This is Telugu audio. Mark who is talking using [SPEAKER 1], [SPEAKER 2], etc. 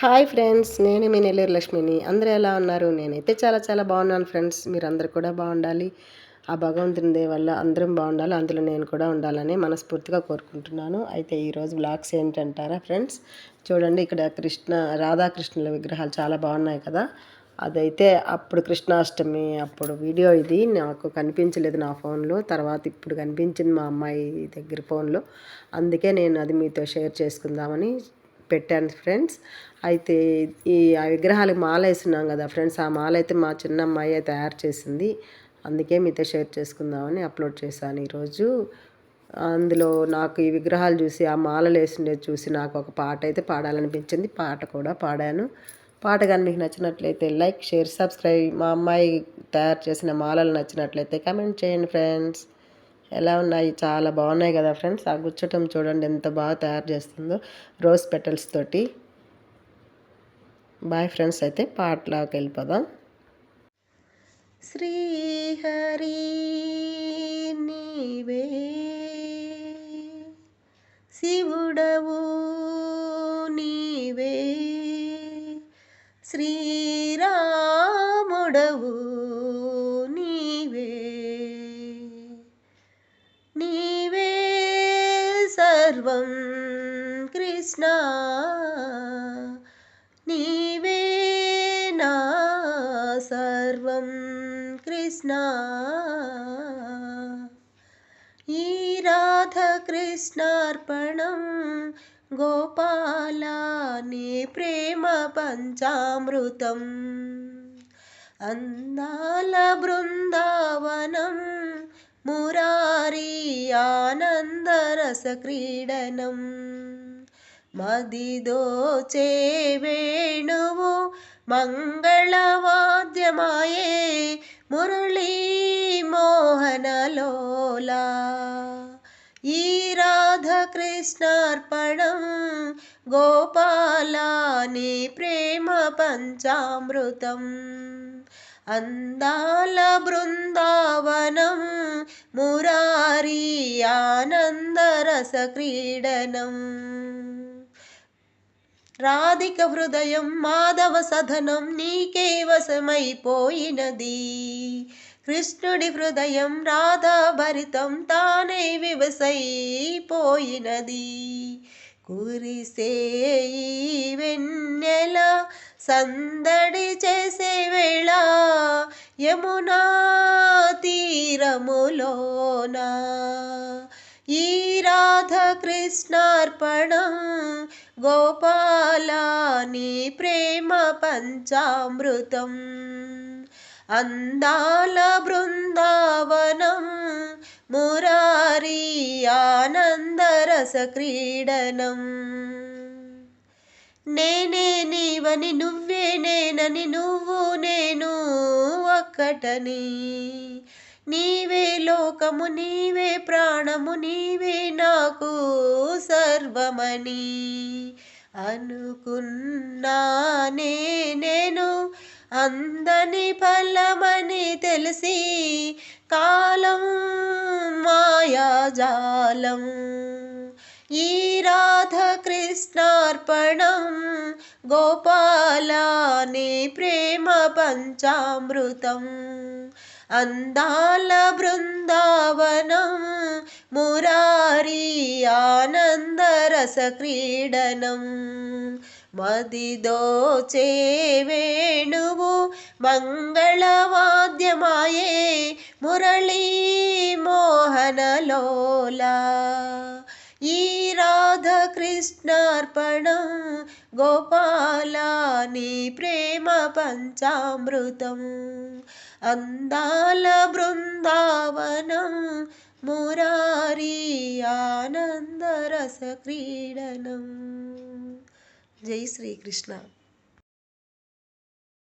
[SPEAKER 1] హాయ్ ఫ్రెండ్స్, నేను మీ నెల్లూరు లక్ష్మిని. అందరూ ఎలా ఉన్నారు? నేనైతే చాలా చాలా బాగున్నాను ఫ్రెండ్స్. మీరందరూ కూడా బాగుండాలి. ఆ భగవంతుని దయ వల్ల అందరం బాగుండాలి, అందులో నేను కూడా ఉండాలని మనస్ఫూర్తిగా కోరుకుంటున్నాను. అయితే ఈరోజు వ్లాగ్స్ ఏంటంటారా ఫ్రెండ్స్? చూడండి, ఇక్కడ రాధాకృష్ణుల విగ్రహాలు చాలా బాగున్నాయి కదా. అదైతే అప్పుడు కృష్ణాష్టమి అప్పుడు వీడియో, ఇది నాకు కనిపించలేదు నా ఫోన్లో. తర్వాత ఇప్పుడు కనిపించింది మా అమ్మాయి దగ్గర ఫోన్లో. అందుకే నేను అది మీతో షేర్ చేసుకుందామని పెట్టాను ఫ్రెండ్స్. అయితే ఆ విగ్రహాలకు మాల వేస్తున్నాం కదా ఫ్రెండ్స్, ఆ మాల అయితే మా చిన్న అమ్మాయి తయారు చేసింది. అందుకే మీతో షేర్ చేసుకుందామని అప్లోడ్ చేశాను ఈరోజు. అందులో నాకు ఈ విగ్రహాలు చూసి, ఆ మాలలు వేసిండేది చూసి నాకు ఒక పాట అయితే పాడాలనిపించింది. పాట కూడా పాడాను. పాట కానీ మీకు నచ్చినట్లయితే లైక్, షేర్, సబ్స్క్రైబ్. మా అమ్మాయి తయారు చేసిన మాలలు నచ్చినట్లయితే కమెంట్ చేయండి ఫ్రెండ్స్. ఎలా ఉన్నాయి? చాలా బాగున్నాయి కదా ఫ్రెండ్స్. ఆ గుచ్చటం చూడండి ఎంత బాగా తయారు చేస్తుందో రోజ్ పెటల్స్ తోటి. బాయ్ ఫ్రెండ్స్, అయితే పాటలోకి వెళ్ళిపోదాం. శ్రీహరి నీవే శివుడవు, నీవే శ్రీరాముడవు, నీవే నీవే సర్వం కృష్ణ, నీవే నా సర్వం కృష్ణ. ఈ రాధకృష్ణార్పణం గోపాల, నీ ప్రేమ పంచామృతం. అందాల బృందావనం మురారి ఆనందరస క్రీడనం. మదిదోచే వేణువు మంగళవాద్యమాయే మురళీ మోహనలోలా. ఈ రాధకృష్ణార్పణం గోపాల, నీ ప్రేమ పంచామృతం. అందాల బృందావనం మురారి ఆనందరస క్రీడనం. రాధిక హృదయం మాధవ సదనం నీకే వశమైపోయినది. కృష్ణుడి హృదయం రాధా భరితం తానే వివసైపోయినది. కురిసే ఈ వెన్నెల సందడి చేసే వేళ యమునా తీరములోన. ఈ రాధకృష్ణార్పణం గోపాల, నీ ప్రేమ పంచామృతం. అందాల బృందావనం మురారి ఆనందరస క్రీడనం. నేనే నీవని నువ్వే నేనని, నువ్వు నేను ఒక్కటని. నీవే లోకము, నీవే ప్రాణము, నీవే నాకు సర్వమని అనుకున్నానే నేను. అందని ఫలమని తెలిసి కాలం మాయాజాలం. ఈ రాధకృష్ణార్పణం గోపాల, నీ ప్రేమ పంచామృతం. అందాల బృందావనం మురారి ఆనందరస క్రీడనం. మదిదోచే వేణువు మంగళవాద్యమాయే మురళీ మోహనలోలా. ఈ రాధకృష్ణార్పణం గోపాల, నీ ప్రేమ పంచామృతం. అందాల బృందావనం మురారి ఆనందరస క్రీడనం. జై శ్రీకృష్ణ.